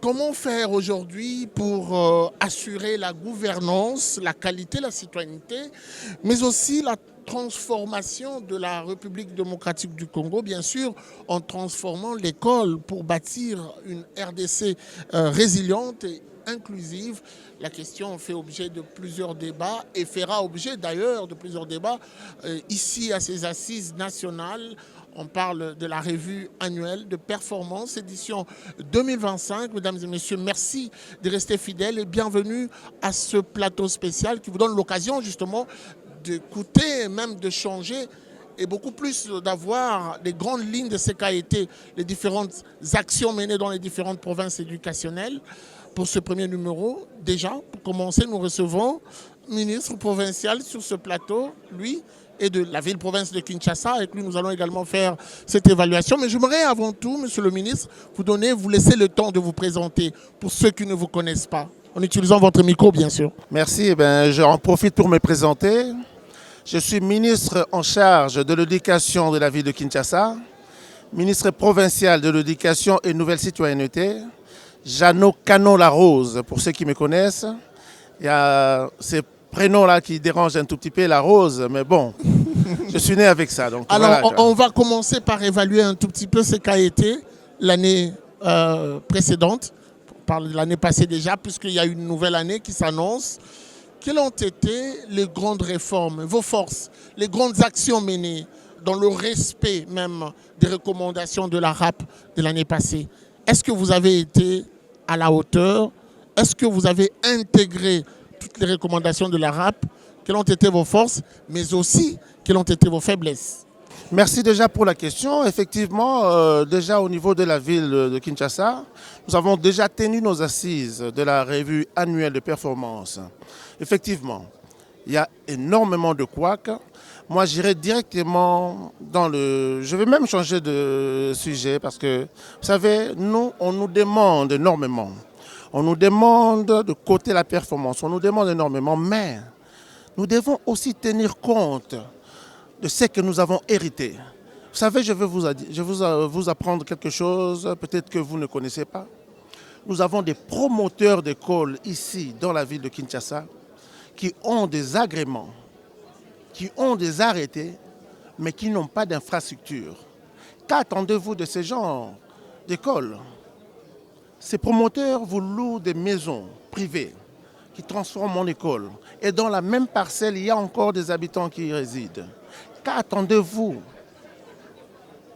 comment faire aujourd'hui pour assurer la gouvernance, la qualité, la citoyenneté, mais aussi la transformation de la République démocratique du Congo, bien sûr, en transformant l'école pour bâtir une RDC résiliente et inclusive. La question fait objet de plusieurs débats et fera objet d'ailleurs de plusieurs débats ici à ces assises nationales. On parle de la revue annuelle de performance, édition 2025. Mesdames et messieurs, merci de rester fidèles et bienvenue à ce plateau spécial qui vous donne l'occasion justement d'écouter, même de changer et beaucoup plus d'avoir les grandes lignes de ce qu'a été les différentes actions menées dans les différentes provinces éducationnelles. Pour ce premier numéro, déjà, pour commencer, nous recevons le ministre provincial sur ce plateau, lui, et de la ville-province de Kinshasa. Avec lui, nous allons également faire cette évaluation. Mais j'aimerais avant tout, monsieur le ministre, vous laisser le temps de vous présenter pour ceux qui ne vous connaissent pas, en utilisant votre micro, bien sûr. Merci. J'en profite pour me présenter. Je suis ministre en charge de l'éducation de la ville de Kinshasa, ministre provincial de l'éducation et nouvelle citoyenneté, Jeannot Canon-Larose, pour ceux qui me connaissent. Il y a ces prénoms-là qui dérangent un tout petit peu, la rose, mais bon, je suis né avec ça. Donc, alors, voilà, on va commencer par évaluer un tout petit peu ce qu'a été l'année précédente. On parle de l'année passée déjà, puisqu'il y a une nouvelle année qui s'annonce. Quelles ont été les grandes réformes, vos forces, les grandes actions menées dans le respect même des recommandations de la RAP de l'année passée? Est-ce que vous avez été à la hauteur? Est-ce que vous avez intégré toutes les recommandations de la RAP? Quelles ont été vos forces, mais aussi quelles ont été vos faiblesses? Merci déjà pour la question. Effectivement, déjà au niveau de la ville de Kinshasa, nous avons déjà tenu nos assises de la revue annuelle de performance. Effectivement, il y a énormément de couacs. Moi, j'irai directement dans le... Je vais même changer de sujet parce que, vous savez, nous, on nous demande énormément. On nous demande de coter la performance, on nous demande énormément, mais nous devons aussi tenir compte de ce que nous avons hérité. Vous savez, je vais vous apprendre quelque chose, peut-être que vous ne connaissez pas. Nous avons des promoteurs d'écoles ici, dans la ville de Kinshasa, qui ont des agréments, qui ont des arrêtés, mais qui n'ont pas d'infrastructure. Qu'attendez-vous de ces genres d'écoles? Ces promoteurs vous louent des maisons privées qui transforment en école. Et dans la même parcelle, il y a encore des habitants qui y résident. Qu'attendez-vous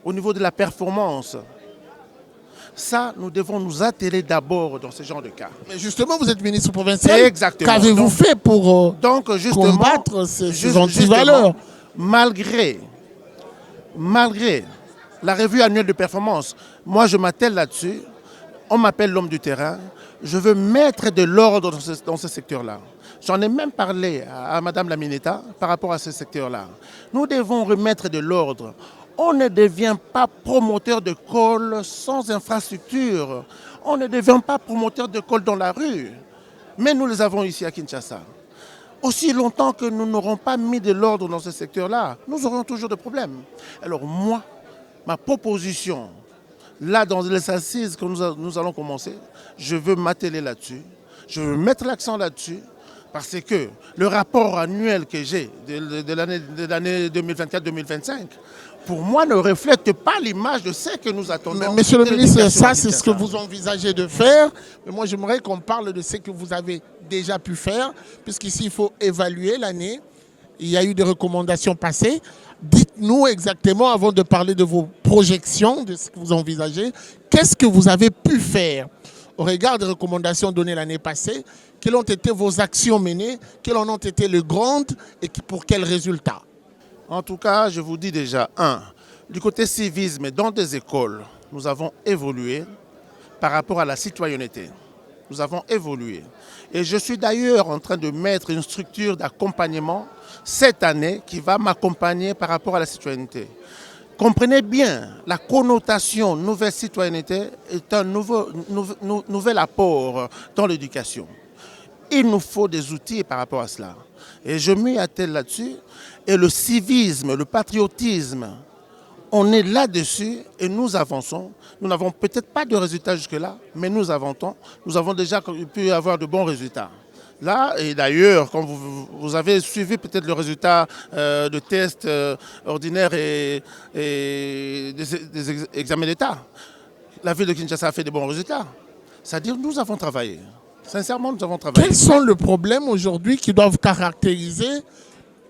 au niveau de la performance? Ça, nous devons nous atteler d'abord dans ce genre de cas. Mais justement, vous êtes ministre provincial. Exactement. Qu'avez-vous fait pour combattre ces antivaleurs? Malgré la revue annuelle de performance, moi je m'attelle là-dessus. On m'appelle l'homme du terrain. Je veux mettre de l'ordre dans ce secteur-là. J'en ai même parlé à Madame la Mineta par rapport à ce secteur-là. Nous devons remettre de l'ordre. On ne devient pas promoteur d'école sans infrastructure. On ne devient pas promoteur d'école dans la rue. Mais nous les avons ici à Kinshasa. Aussi longtemps que nous n'aurons pas mis de l'ordre dans ce secteur-là, nous aurons toujours des problèmes. Alors moi, ma proposition, là, dans les assises que nous allons commencer, je veux m'atteler là-dessus. Je veux mettre l'accent là-dessus parce que le rapport annuel que j'ai de l'année 2024-2025, pour moi, ne reflète pas l'image de ce que nous attendons. Monsieur le ministre, ça, c'est ce que vous envisagez de faire. Mais moi, j'aimerais qu'on parle de ce que vous avez déjà pu faire, puisqu'ici, il faut évaluer l'année. Il y a eu des recommandations passées. Dites-nous exactement, avant de parler de vos projections, de ce que vous envisagez, qu'est-ce que vous avez pu faire au regard des recommandations données l'année passée? Quelles ont été vos actions menées? Quelles en ont été les grandes et pour quels résultats? En tout cas, je vous dis déjà, du côté civisme, dans des écoles, nous avons évolué par rapport à la citoyenneté. Nous avons évolué. Et je suis d'ailleurs en train de mettre une structure d'accompagnement cette année qui va m'accompagner par rapport à la citoyenneté. Comprenez bien, la connotation nouvelle citoyenneté est un nouvel apport dans l'éducation. Il nous faut des outils par rapport à cela. Et je m'y attelle là-dessus. Et le civisme, le patriotisme On est là-dessus et nous avançons. Nous n'avons peut-être pas de résultats jusque-là, mais nous avançons. Nous avons déjà pu avoir de bons résultats. Là, et d'ailleurs, quand vous avez suivi peut-être le résultat de tests ordinaires et des examens d'État, la ville de Kinshasa a fait de bons résultats. C'est-à-dire que nous avons travaillé. Sincèrement, nous avons travaillé. Quels sont les problèmes aujourd'hui qui doivent caractériser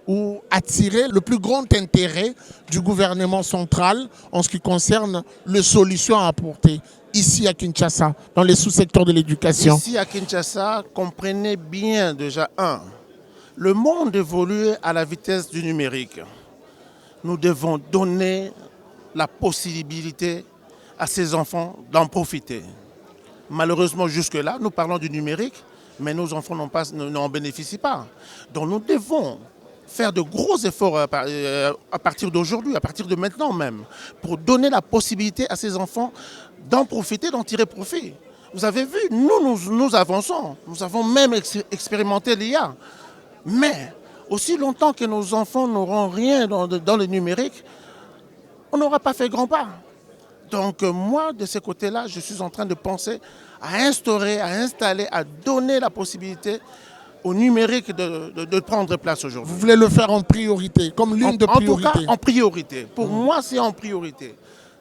ou attirer le plus grand intérêt du gouvernement central en ce qui concerne les solutions à apporter ici à Kinshasa, dans les sous-secteurs de l'éducation? Ici à Kinshasa, comprenez bien déjà le monde évolue à la vitesse du numérique. Nous devons donner la possibilité à ces enfants d'en profiter. Malheureusement, jusque-là, nous parlons du numérique, mais nos enfants n'en bénéficient pas. Donc nous devons faire de gros efforts à partir d'aujourd'hui, à partir de maintenant même, pour donner la possibilité à ces enfants d'en profiter, d'en tirer profit. Vous avez vu, nous avançons. Nous avons même expérimenté l'IA. Mais aussi longtemps que nos enfants n'auront rien dans le numérique, on n'aura pas fait grand pas. Donc moi, de ce côté-là, je suis en train de penser à instaurer, à installer, à donner la possibilité au numérique de prendre place aujourd'hui. Vous voulez le faire en priorité, comme l'une de priorités? En tout cas, en priorité. Pour moi, c'est en priorité.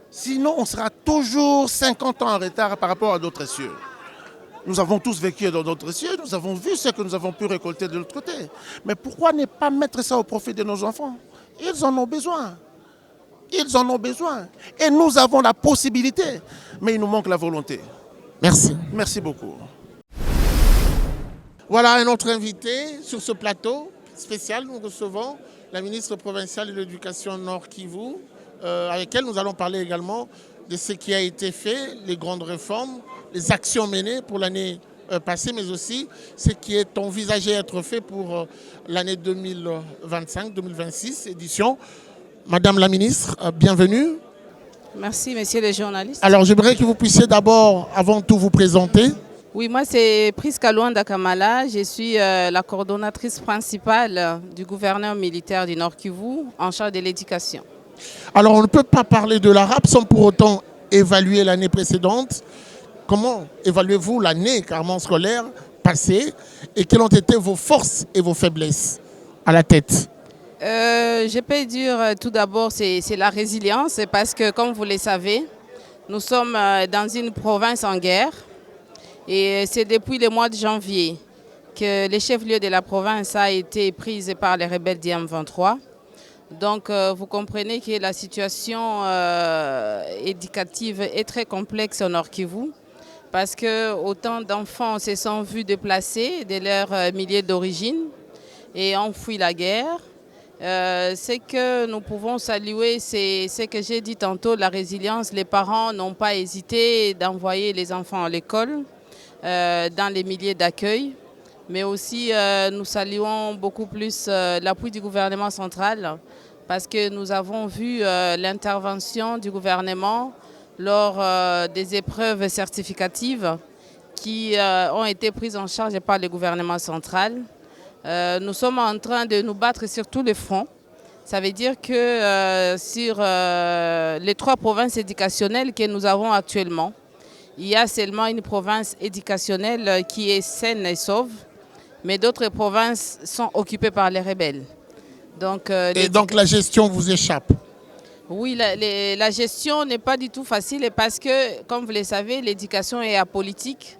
Sinon, on sera toujours 50 ans en retard par rapport à d'autres cieux. Nous avons tous vécu dans d'autres cieux, nous avons vu ce que nous avons pu récolter de l'autre côté. Mais pourquoi ne pas mettre ça au profit de nos enfants? Ils en ont besoin. Ils en ont besoin. Et nous avons la possibilité. Mais il nous manque la volonté. Merci. Merci beaucoup. Voilà un autre invité sur ce plateau spécial. Nous recevons la ministre provinciale de l'Éducation Nord Kivu, avec elle nous allons parler également de ce qui a été fait, les grandes réformes, les actions menées pour l'année passée, mais aussi ce qui est envisagé être fait pour l'année 2025-2026, édition. Madame la ministre, bienvenue. Merci, messieurs les journalistes. Alors, j'aimerais que vous puissiez d'abord, avant tout, vous présenter. Oui, moi, c'est Priska Luanda Kamala. Je suis la coordonnatrice principale du gouverneur militaire du Nord Kivu en charge de l'éducation. Alors, on ne peut pas parler de l'arabe sans pour autant évaluer l'année précédente. Comment évaluez-vous l'année carrément scolaire passée et quelles ont été vos forces et vos faiblesses à la tête? Je peux dire tout d'abord, c'est la résilience parce que, comme vous le savez, nous sommes dans une province en guerre et c'est depuis le mois de janvier que le chef-lieu de la province a été pris par les rebelles du M23. Donc, vous comprenez que la situation éducative est très complexe au Nord Kivu parce que autant d'enfants se sont vus déplacés de leur milieu d'origine et ont fui la guerre. Ce que nous pouvons saluer, c'est ce que j'ai dit tantôt, la résilience. Les parents n'ont pas hésité d'envoyer les enfants à l'école, dans les milieux d'accueil. Mais aussi, nous saluons beaucoup plus l'appui du gouvernement central parce que nous avons vu l'intervention du gouvernement lors des épreuves certificatives qui ont été prises en charge par le gouvernement central. Nous sommes en train de nous battre sur tous les fronts. Ça veut dire que sur les 3 provinces éducationnelles que nous avons actuellement, il y a seulement une province éducationnelle qui est saine et sauve, mais d'autres provinces sont occupées par les rebelles. Donc, et donc la gestion vous échappe? Oui, la gestion n'est pas du tout facile parce que, comme vous le savez, l'éducation est apolitique.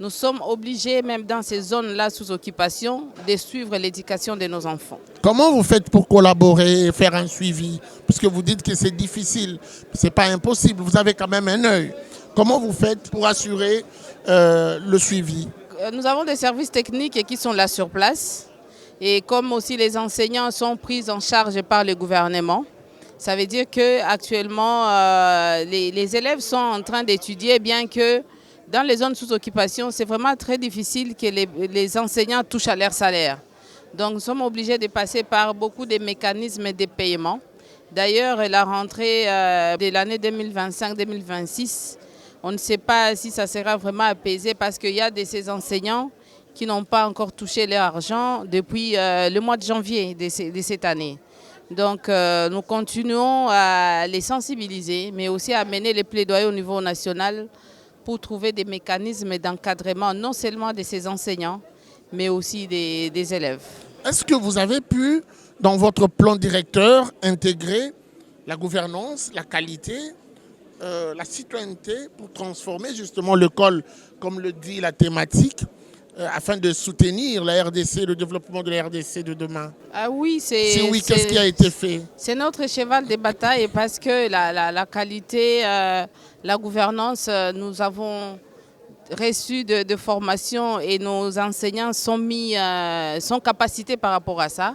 Nous sommes obligés, même dans ces zones-là sous occupation, de suivre l'éducation de nos enfants. Comment vous faites pour collaborer et faire un suivi? Puisque vous dites que c'est difficile, ce n'est pas impossible, vous avez quand même un œil. Comment vous faites pour assurer le suivi? Nous avons des services techniques qui sont là sur place. Et comme aussi les enseignants sont pris en charge par le gouvernement, ça veut dire qu'actuellement, les élèves sont en train d'étudier, bien que dans les zones sous occupation, c'est vraiment très difficile que les enseignants touchent à leur salaire. Donc nous sommes obligés de passer par beaucoup de mécanismes de paiement. D'ailleurs, la rentrée de l'année 2025-2026, on ne sait pas si ça sera vraiment apaisé parce qu'il y a de ces enseignants qui n'ont pas encore touché leur argent depuis le mois de janvier de cette année. Donc nous continuons à les sensibiliser, mais aussi à mener les plaidoyers au niveau national pour trouver des mécanismes d'encadrement non seulement de ces enseignants, mais aussi des élèves. Est-ce que vous avez pu, dans votre plan directeur, intégrer la gouvernance, la qualité, la citoyenneté pour transformer justement l'école, comme le dit la thématique, afin de soutenir la RDC, le développement de la RDC de demain? Ah oui, Si oui, qu'est-ce qui a été fait? C'est notre cheval de bataille parce que la qualité, la gouvernance, nous avons reçu de formation et nos enseignants sont capacités par rapport à ça.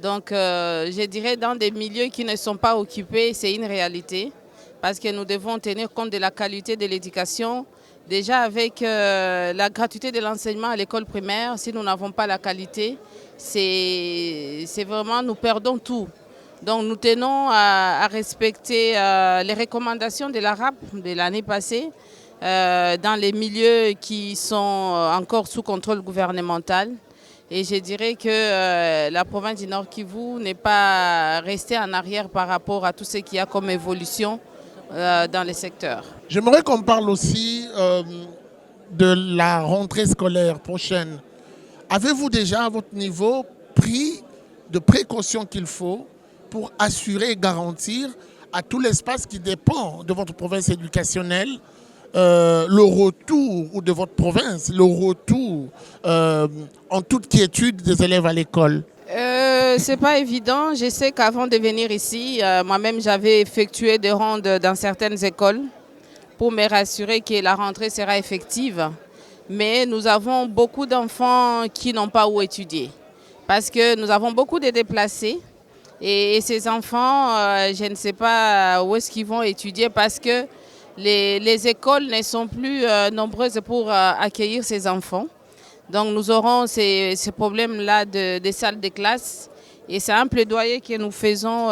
Donc je dirais dans des milieux qui ne sont pas occupés, c'est une réalité parce que nous devons tenir compte de la qualité de l'éducation. Déjà avec la gratuité de l'enseignement à l'école primaire, si nous n'avons pas la qualité, c'est vraiment, nous perdons tout. Donc nous tenons à respecter les recommandations de l'ARAP de l'année passée dans les milieux qui sont encore sous contrôle gouvernemental. Et je dirais que la province du Nord Kivu n'est pas restée en arrière par rapport à tout ce qu'il y a comme évolution dans les secteurs. J'aimerais qu'on parle aussi de la rentrée scolaire prochaine. Avez-vous déjà à votre niveau pris de précautions qu'il faut pour assurer et garantir à tout l'espace qui dépend de votre province éducationnelle le retour, ou de votre province, le retour en toute quiétude des élèves à l'école? C'est pas évident. Je sais qu'avant de venir ici, moi-même j'avais effectué des rondes dans certaines écoles pour me rassurer que la rentrée sera effective. Mais nous avons beaucoup d'enfants qui n'ont pas où étudier parce que nous avons beaucoup de déplacés et ces enfants, je ne sais pas où est-ce qu'ils vont étudier parce que les écoles ne sont plus nombreuses pour accueillir ces enfants. Donc nous aurons ces problèmes-là des salles de classe et c'est un plaidoyer que nous faisons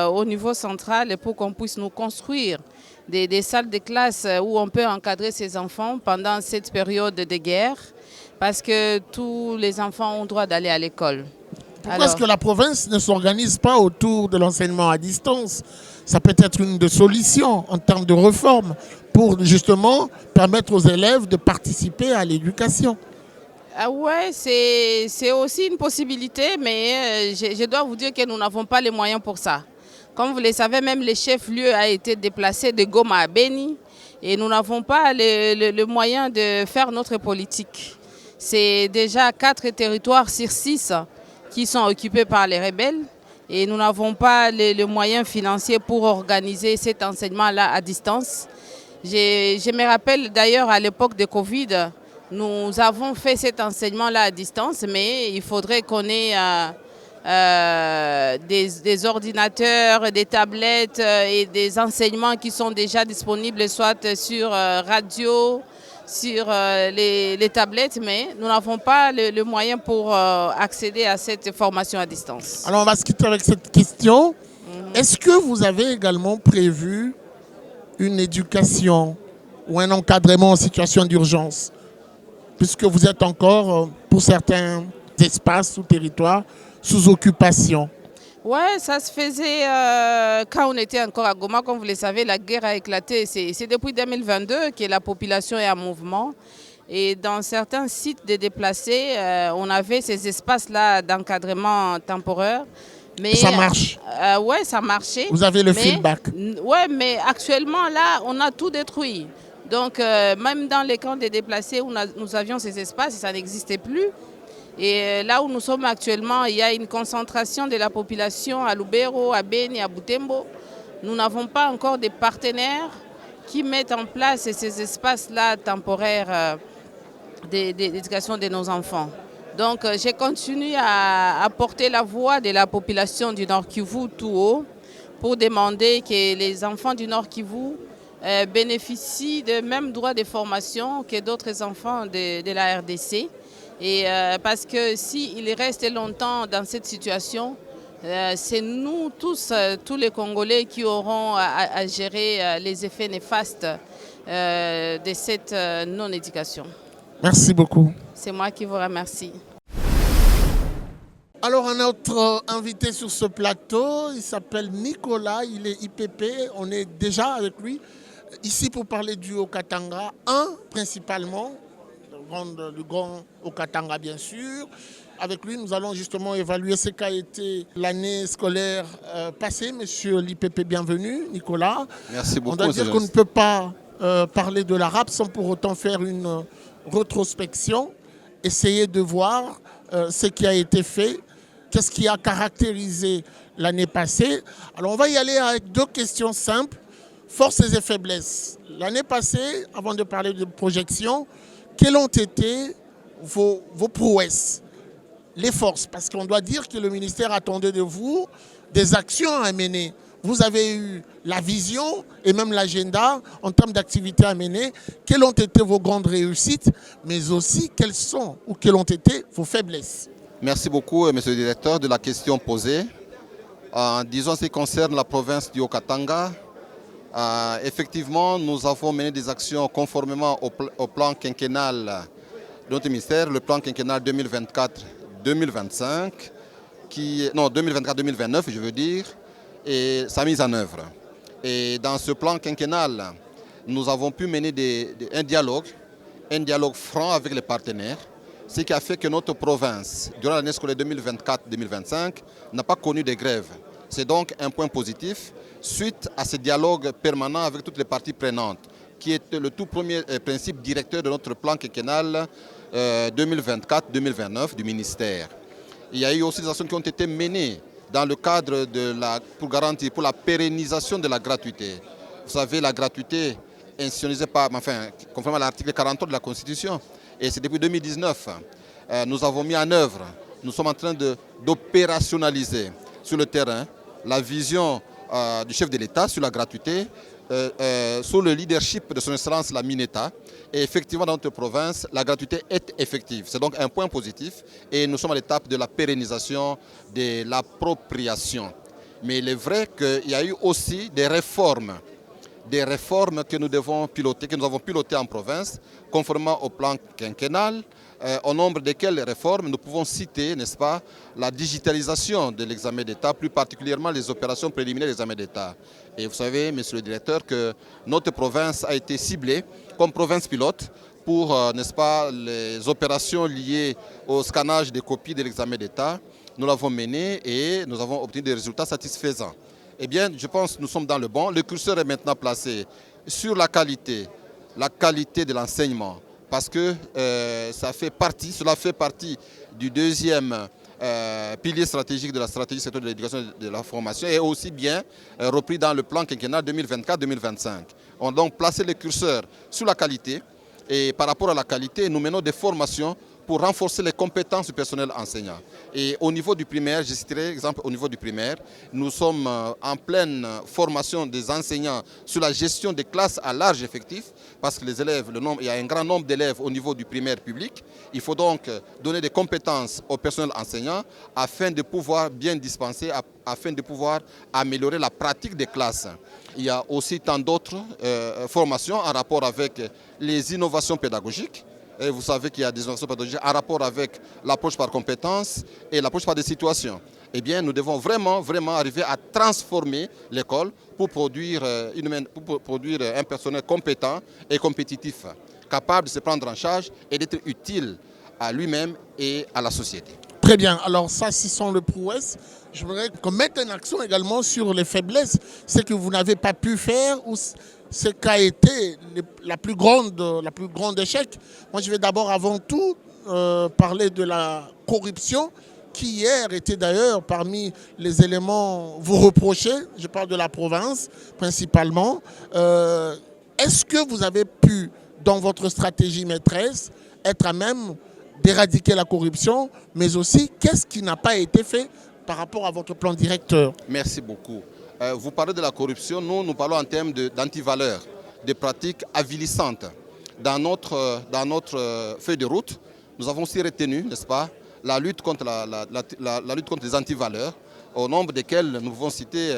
au niveau central pour qu'on puisse nous construire des salles de classe où on peut encadrer ces enfants pendant cette période de guerre parce que tous les enfants ont droit d'aller à l'école. Pourquoi est-ce que la province ne s'organise pas autour de l'enseignement à distance? Ça peut être une des solutions en termes de réforme pour justement permettre aux élèves de participer à l'éducation. Ah ouais, c'est aussi une possibilité, mais je dois vous dire que nous n'avons pas les moyens pour ça. Comme vous le savez, même le chef-lieu a été déplacé de Goma à Beni et nous n'avons pas le moyen de faire notre politique. C'est déjà 4 territoires sur 6 qui sont occupés par les rebelles et nous n'avons pas les moyens financiers pour organiser cet enseignement-là à distance. Je me rappelle d'ailleurs à l'époque de Covid, nous avons fait cet enseignement-là à distance, mais il faudrait qu'on ait des ordinateurs, des tablettes et des enseignements qui sont déjà disponibles soit sur radio, sur les tablettes, mais nous n'avons pas le moyen pour accéder à cette formation à distance. Alors on va se quitter avec cette question. Est-ce que vous avez également prévu une éducation ou un encadrement en situation d'urgence, puisque vous êtes encore, pour certains espaces ou territoires, sous occupation? Oui, ça se faisait quand on était encore à Goma. Comme vous le savez, la guerre a éclaté. C'est depuis 2022 que la population est en mouvement. Et dans certains sites de déplacés, on avait ces espaces-là d'encadrement temporaire. Mais, ça marche? Oui, ça marchait. Vous avez le feedback? Oui, mais actuellement, là, on a tout détruit. Donc, même dans les camps de déplacés où nous avions ces espaces, ça n'existait plus. Et là où nous sommes actuellement, il y a une concentration de la population à Lubero, à Beni, à Butembo. Nous n'avons pas encore de partenaires qui mettent en place ces espaces-là temporaires d'éducation de nos enfants. Donc, je continue à porter la voix de la population du Nord Kivu tout haut pour demander que les enfants du Nord Kivu bénéficient des mêmes droits de formation que d'autres enfants de la RDC. Et parce que s'ils restent longtemps dans cette situation, c'est nous tous, tous les Congolais qui auront à gérer les effets néfastes de cette non-éducation. Merci beaucoup. C'est moi qui vous remercie. Alors, un autre invité sur ce plateau, il s'appelle Nicolas, il est IPP, on est déjà avec lui ici pour parler du Haut-Katanga 1 principalement, le grand Haut-Katanga bien sûr. Avec lui, nous allons justement évaluer ce qu'a été l'année scolaire passée. Monsieur l'IPP, bienvenue, Nicolas. Merci beaucoup. On doit dire qu'on ne peut pas parler de l'arabe sans pour autant faire une rétrospection, essayer de voir ce qui a été fait, qu'est-ce qui a caractérisé l'année passée. Alors on va y aller avec deux questions simples, forces et faiblesses. L'année passée, avant de parler de projection, quelles ont été vos prouesses, les forces? Parce qu'on doit dire que le ministère attendait de vous des actions à mener. Vous avez eu la vision et même l'agenda en termes d'activités à mener. Quelles ont été vos grandes réussites, mais aussi quelles sont ou quelles ont été vos faiblesses? Merci beaucoup, monsieur le directeur, de la question posée. Disons, en ce qui concerne la province du Haut-Katanga, effectivement, nous avons mené des actions conformément au plan quinquennal de notre ministère, le plan quinquennal 2024-2025, non, 2024-2029, je veux dire, et sa mise en œuvre. Et dans ce plan quinquennal, nous avons pu mener un dialogue franc avec les partenaires, ce qui a fait que notre province, durant l'année scolaire 2024-2025, n'a pas connu de grève. C'est donc un point positif suite à ce dialogue permanent avec toutes les parties prenantes, qui est le tout premier principe directeur de notre plan quinquennal 2024-2029 du ministère. Il y a eu aussi des actions qui ont été menées dans le cadre pour garantir, pour la pérennisation de la gratuité. Vous savez, la gratuité institutionnalisée conformément à l'article 43 de la Constitution, et c'est depuis 2019, nous avons mis en œuvre, nous sommes en train d'opérationnaliser sur le terrain la vision du chef de l'État sur la gratuité, sous le leadership de son Excellence la Mineta. Et effectivement, dans notre province, la gratuité est effective. C'est donc un point positif et nous sommes à l'étape de la pérennisation de l'appropriation. Mais il est vrai qu'il y a eu aussi des réformes que nous devons piloter, que nous avons pilotées en province, conformément au plan quinquennal, au nombre desquelles réformes nous pouvons citer, n'est-ce pas, la digitalisation de l'examen d'État, plus particulièrement les opérations préliminaires de l'examen d'État. Et vous savez, monsieur le directeur, que notre province a été ciblée comme province pilote pour, n'est-ce pas, les opérations liées au scannage des copies de l'examen d'État. Nous l'avons mené et nous avons obtenu des résultats satisfaisants. Eh bien, je pense que nous sommes dans le bon. Le curseur est maintenant placé sur la qualité de l'enseignement, parce que cela fait partie du deuxième pilier stratégique de la stratégie secteur de l'éducation et de la formation, et aussi bien repris dans le plan quinquennal 2024-2025. On a donc placé le curseur sur la qualité, et par rapport à la qualité, nous menons des formations pour renforcer les compétences du personnel enseignant. Et au niveau du primaire, je citerai exemple au niveau du primaire, nous sommes en pleine formation des enseignants sur la gestion des classes à large effectif, parce que les élèves, il y a un grand nombre d'élèves au niveau du primaire public. Il faut donc donner des compétences au personnel enseignant afin de pouvoir bien dispenser, afin de pouvoir améliorer la pratique des classes. Il y a aussi tant d'autres formations en rapport avec les innovations pédagogiques. Et vous savez qu'il y a des innovations pédagogiques en rapport avec l'approche par compétences et l'approche par des situations. Eh bien, nous devons vraiment arriver à transformer l'école pour produire un personnel compétent et compétitif, capable de se prendre en charge et d'être utile à lui-même et à la société. Très bien. Alors ça, ce sont les prouesses. Je voudrais qu'on mette un accent également sur les faiblesses, ce que vous n'avez pas pu faire ou ce qu'a été la plus grande échec. Moi, je vais d'abord, avant tout, parler de la corruption, qui hier était d'ailleurs parmi les éléments vous reprochés. Je parle de la province principalement. Est-ce que vous avez pu, dans votre stratégie maîtresse, être à même d'éradiquer la corruption, mais aussi qu'est-ce qui n'a pas été fait par rapport à votre plan directeur? Merci beaucoup. Vous parlez de la corruption, nous parlons en termes d'antivaleurs, de pratiques avilissantes. Dans notre feuille de route, nous avons aussi retenu, n'est-ce pas, la lutte contre les antivaleurs, au nombre desquelles nous pouvons citer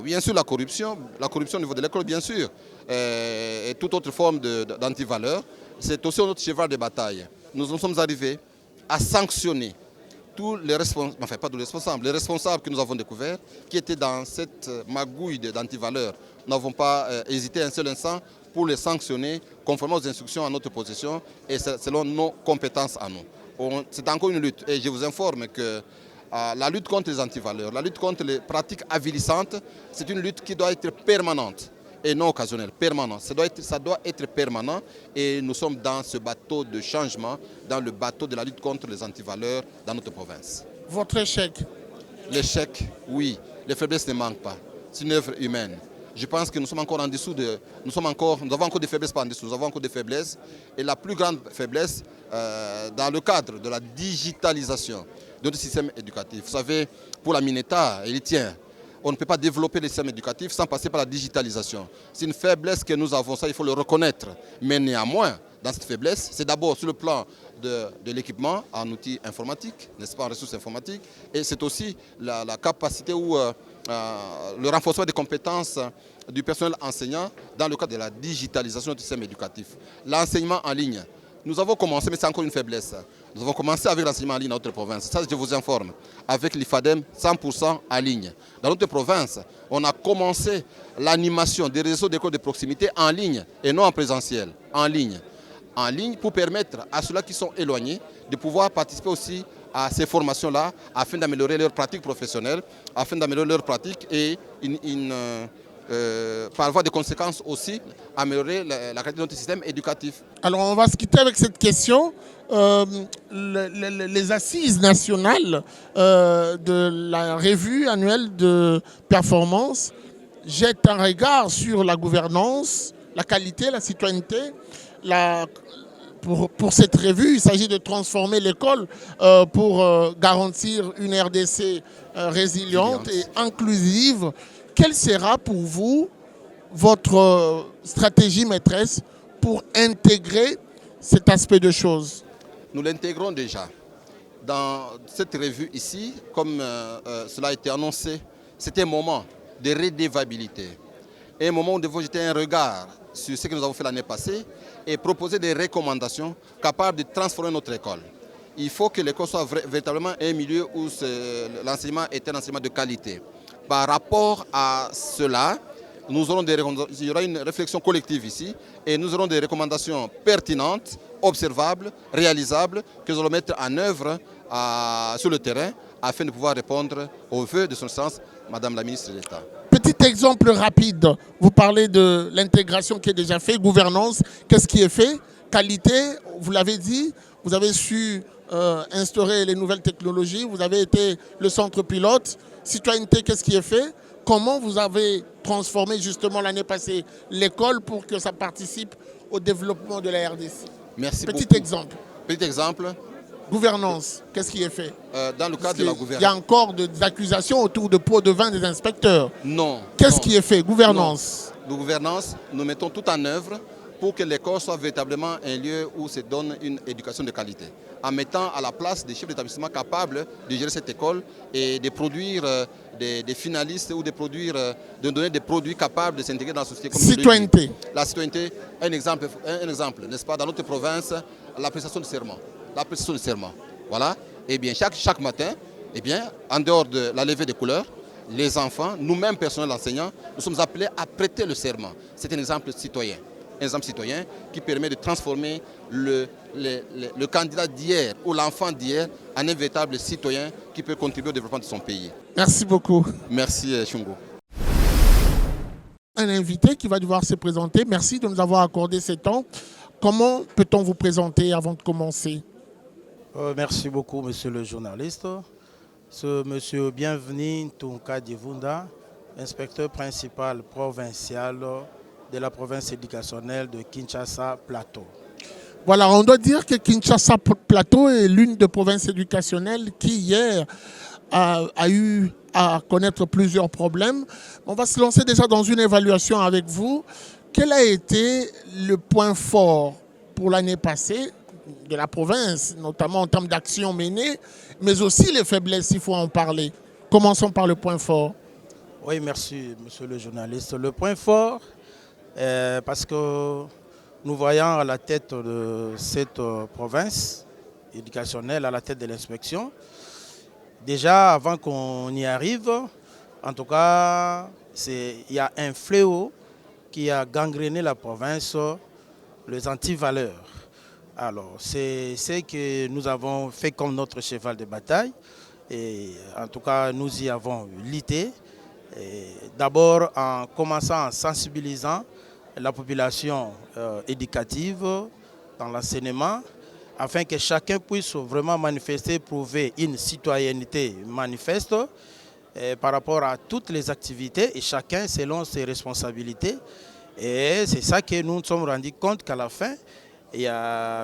bien sûr la corruption au niveau de l'école, bien sûr, et toute autre forme d'antivaleurs. C'est aussi notre cheval de bataille. Nous sommes arrivés à sanctionner tous les responsables, enfin pas tous les responsables, les responsables que nous avons découverts, qui étaient dans cette magouille d'antivaleurs, nous n'avons pas hésité un seul instant pour les sanctionner conformément aux instructions à notre possession et selon nos compétences à nous. C'est encore une lutte et je vous informe que la lutte contre les antivaleurs, la lutte contre les pratiques avilissantes, c'est une lutte qui doit être permanente et non occasionnelle, permanente. Ça doit être permanent et nous sommes dans ce bateau de changement, dans le bateau de la lutte contre les antivaleurs dans notre province. Votre échec? L'échec, oui. Les faiblesses ne manquent pas. C'est une œuvre humaine. Je pense que nous sommes encore en dessous de... Nous avons encore des faiblesses par en dessous. Nous avons encore des faiblesses. Et la plus grande faiblesse, dans le cadre de la digitalisation de notre système éducatif. Vous savez, pour la Mineta et les tiens, on ne peut pas développer le système éducatif sans passer par la digitalisation. C'est une faiblesse que nous avons, ça il faut le reconnaître. Mais néanmoins, dans cette faiblesse, c'est d'abord sur le plan de l'équipement en outils informatiques, n'est-ce pas, en ressources informatiques, et c'est aussi la capacité ou le renforcement des compétences du personnel enseignant dans le cadre de la digitalisation du système éducatif. L'enseignement en ligne, nous avons commencé, mais c'est encore une faiblesse. Nous avons commencé avec l'enseignement en ligne dans notre province. Ça, je vous informe. Avec l'IFADEM, 100% en ligne. Dans notre province, on a commencé l'animation des réseaux d'écoles de proximité en ligne et non en présentiel. En ligne. En ligne pour permettre à ceux-là qui sont éloignés de pouvoir participer aussi à ces formations-là afin d'améliorer leurs pratiques professionnelles, afin d'améliorer leurs pratiques et par voie de conséquences aussi, améliorer la qualité de notre système éducatif. Alors on va se quitter avec cette question. Les assises nationales de la revue annuelle de performance jettent un regard sur la gouvernance, la qualité, la citoyenneté. Pour cette revue, il s'agit de transformer l'école pour garantir une RDC résiliente et inclusive. Quelle sera pour vous votre stratégie maîtresse pour intégrer cet aspect de choses? Nous l'intégrons déjà. Dans cette revue ici, comme cela a été annoncé, c'était un moment de redevabilité. Et un moment où nous devons jeter un regard sur ce que nous avons fait l'année passée et proposer des recommandations capables de transformer notre école. Il faut que l'école soit véritablement un milieu où l'enseignement est un enseignement de qualité. Par rapport à cela, il y aura une réflexion collective ici et nous aurons des recommandations pertinentes, observables, réalisables, que nous allons mettre en œuvre sur le terrain afin de pouvoir répondre aux vœux de son sens, Madame la ministre d'État. Petit exemple rapide, vous parlez de l'intégration qui est déjà faite, gouvernance, qu'est-ce qui est fait? Qualité, vous l'avez dit, vous avez su instaurer les nouvelles technologies, vous avez été le centre pilote. Citoyenneté, qu'est-ce qui est fait? Comment vous avez transformé justement l'année passée l'école pour que ça participe au développement de la RDC? Merci beaucoup. Petit exemple. Petit exemple. Gouvernance, qu'est-ce qui est fait? Dans le cadre de la gouvernance. Il y a encore des accusations autour de pots de vin des inspecteurs. Non. Qu'est-ce qui est fait? Gouvernance. Non. De gouvernance, nous mettons tout en œuvre pour que l'école soit véritablement un lieu où se donne une éducation de qualité, en mettant à la place des chefs d'établissement capables de gérer cette école et de produire des finalistes ou de donner des produits capables de s'intégrer dans la société. Citoyenneté. La citoyenneté, un exemple, n'est-ce pas, dans notre province, la prestation de serment. La prestation de serment. Voilà. Eh bien, chaque matin, eh bien, en dehors de la levée des couleurs, les enfants, nous-mêmes, personnels enseignants, nous sommes appelés à prêter le serment. C'est un exemple citoyen. Un exemple citoyen qui permet de transformer le candidat d'hier ou l'enfant d'hier en un véritable citoyen qui peut contribuer au développement de son pays. Merci beaucoup. Merci Chungo. Un invité qui va devoir se présenter. Merci de nous avoir accordé ce temps. Comment peut-on vous présenter avant de commencer? Merci beaucoup, monsieur le journaliste. C'est monsieur Bienvenu Tunka Divunda, inspecteur principal provincial de la province éducationnelle de Kinshasa Plateau. Voilà, on doit dire que Kinshasa Plateau est l'une des provinces éducationnelles qui hier a eu à connaître plusieurs problèmes. On va se lancer déjà dans une évaluation avec vous. Quel a été le point fort pour l'année passée de la province, notamment en termes d'actions menées, mais aussi les faiblesses, il faut en parler. Commençons par le point fort. Oui, merci, monsieur le journaliste. Le point fort, parce que nous voyons à la tête de cette province éducationnelle, à la tête de l'inspection, Déjà, avant qu'on y arrive, en tout cas, il y a un fléau qui a gangréné la province, les antivaleurs. Alors, c'est ce que nous avons fait comme notre cheval de bataille. Et en tout cas, nous y avons lutté. D'abord en commençant en sensibilisant la population éducative dans l'enseignement, afin que chacun puisse vraiment manifester, prouver une citoyenneté manifeste par rapport à toutes les activités et chacun selon ses responsabilités. Et c'est ça que nous nous sommes rendus compte qu'à la fin,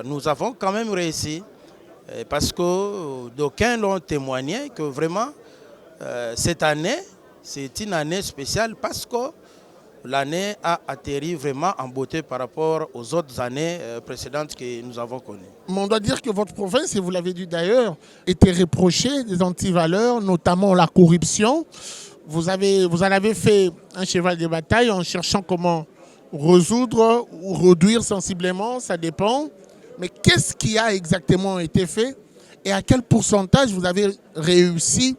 nous avons quand même réussi. Parce que d'aucuns l'ont témoigné que vraiment cette année, c'est une année spéciale parce que l'année a atterri vraiment en beauté par rapport aux autres années précédentes que nous avons connues. Mais on doit dire que votre province, et vous l'avez dit d'ailleurs, était reprochée des antivaleurs, notamment la corruption. Vous en avez fait un cheval de bataille en cherchant comment résoudre ou réduire sensiblement, ça dépend. Mais qu'est-ce qui a exactement été fait et à quel pourcentage vous avez réussi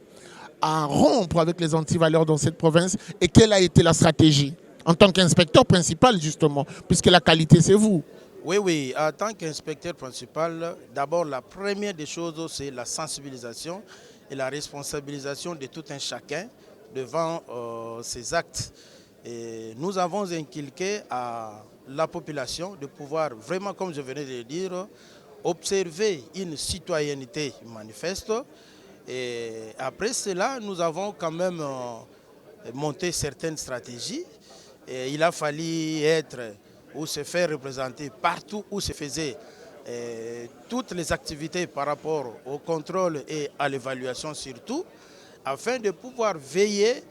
à rompre avec les antivaleurs dans cette province et quelle a été la stratégie en tant qu'inspecteur principal justement, puisque la qualité c'est vous? Oui, en tant qu'inspecteur principal, d'abord la première des choses c'est la sensibilisation et la responsabilisation de tout un chacun devant ses actes. Et nous avons inculqué à la population de pouvoir vraiment, comme je venais de le dire, observer une citoyenneté manifeste. Et après cela, nous avons quand même monté certaines stratégies. Et il a fallu être ou se faire représenter partout où se faisaient toutes les activités par rapport au contrôle et à l'évaluation surtout, afin de pouvoir veiller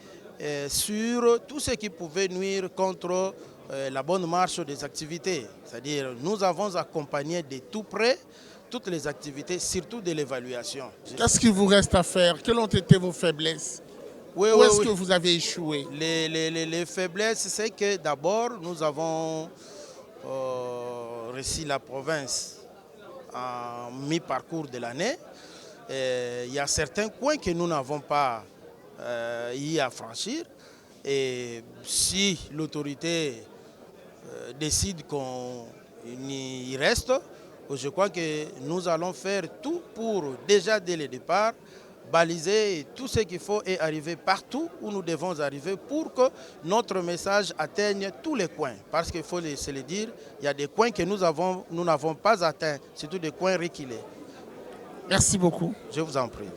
sur tout ce qui pouvait nuire contre la bonne marche des activités. C'est-à-dire nous avons accompagné de tout près toutes les activités, surtout de l'évaluation. Qu'est-ce qu'il vous reste à faire? Quelles ont été vos faiblesses? Où est-ce que vous avez échoué? Les faiblesses, c'est que d'abord nous avons réussi la province en mi-parcours de l'année. Il y a certains coins que nous n'avons pas y à franchir. Et si l'autorité décide qu'on y reste, je crois que nous allons faire tout pour, déjà dès le départ, baliser tout ce qu'il faut et arriver partout où nous devons arriver pour que notre message atteigne tous les coins. Parce qu'il faut se le dire, il y a des coins que nous n'avons pas atteints, surtout des coins reculés. Merci beaucoup. Je vous en prie.